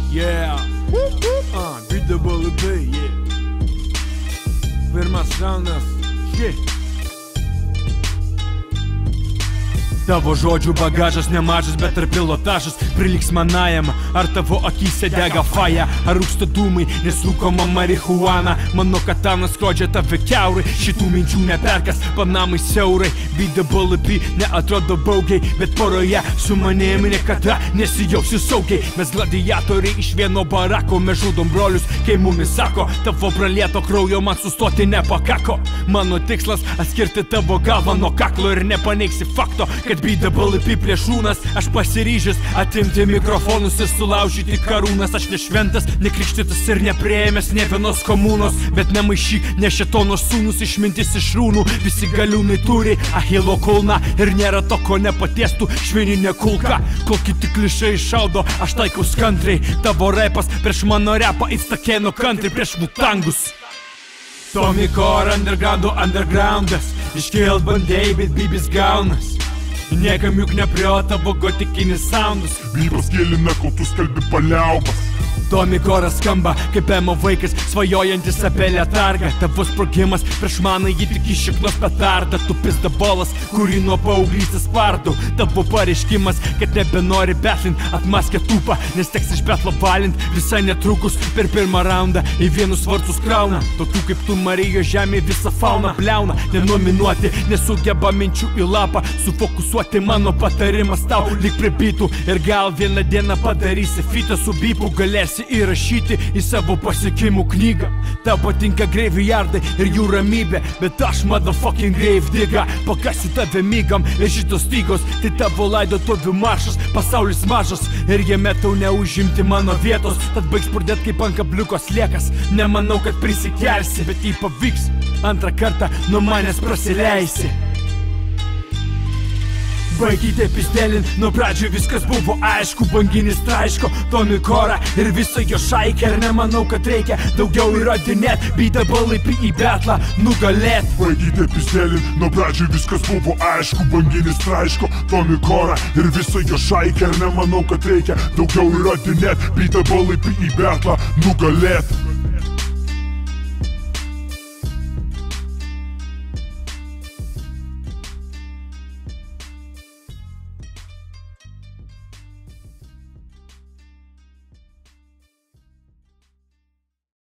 Yeah, BWB, yeah. Pirmas raundas, yeah. Tavo žodžių bagažas nemažas, bet ir pilotažas priliks manajam. Ar tavo akyse dega faja, ar rūksta dūmai, nes rūkoma marihuana. Mano katana skrodžia tave kiaurai, šitų minčių neperkas, panamai siaurai. BWB neatrodo baugiai, bet poroje su manimi niekada nesijausi saugiai. Mes gladiatoriai iš vieno barako, mes žudom brolius, kai mumis sako, tavo pralieto kraujo man sustoti nepakako. Mano tikslas atskirti tavo galvą nuo kaklo ir nepaneigsi fakto, kad BWB plėšrūnas. Aš pasiryžęs atimti mikrofonus ir sulaužyti karūnas. Aš nešventas, nekrikštytas ir nepriėmęs ne vienos komunos, bet nemaišyk, ne šėtono sūnus, išmintis iš rūnų. Visi galiūnai turi Achilo kulną ir nėra to, ko nepatiestų švininė kulka. Kol kiti klišai iššaudo, aš taikaus kantriai. Tavo repas prieš mano repą, it's takeno country prieš mutangus. Tommy Core undergroundas, iškėlt bandėjai, bet bibis gaunas. Niekam juk neprėjo tavo gotikinis soundus. Bybas gėlina, kol tu skalbi paliaubas. Tommy Core'as skamba kaip emo vaikas, svajojantis apie letargą. Tavo sprogimas prieš maną jį tik iš šiknos petardą. Tu pizdabolas, kurį nuo paauglystės spardau. Tavo pareiškimas, kad nebenori betlint, atmaskė tūpą, nes teks iš betlo valint. Visai netrukus per pirmą raundą į vienus vartus krauna. Tokių kaip tu Marijos žemė visą fauną bliauna. Nenominuoti, nesugeba minčių į lapą sufokusuoti. Mano patarimas tau lyg pribytų, ir gal vieną dieną padarysi fitą su bipu. Galėsi įrašyti į savo pasiekimų knygą. Tau patinka graveyardai ir jų ramybė, bet aš motherfucking grave digger. Pakasiu tave mygam ir šitos stygos, tai tavo laidotuvių maršas. Pasaulis mažas ir jame tau neužimti mano vietos, tad baigs pradėt kaip ant kabliuko sliekas. Nemanau, kad prisikelsi, bet jei pavyks, antrą kartą nuo manęs prasileisi. Baigite pistelin, nuo pradžių viskas buvo aišku. Banginis traiško Tommy Core ir visą jo šaikę. Ir nemanau, kad reikia daugiau įrodinėt, BWB į betlą nugalėt. Baigite pistelin, nuo pradžių viskas buvo aišku. Banginis traiško Tommy Core ir visą jo šaikę. Ir nemanau, kad reikia daugiau įrodinėt, BWB į betlą nugalėt.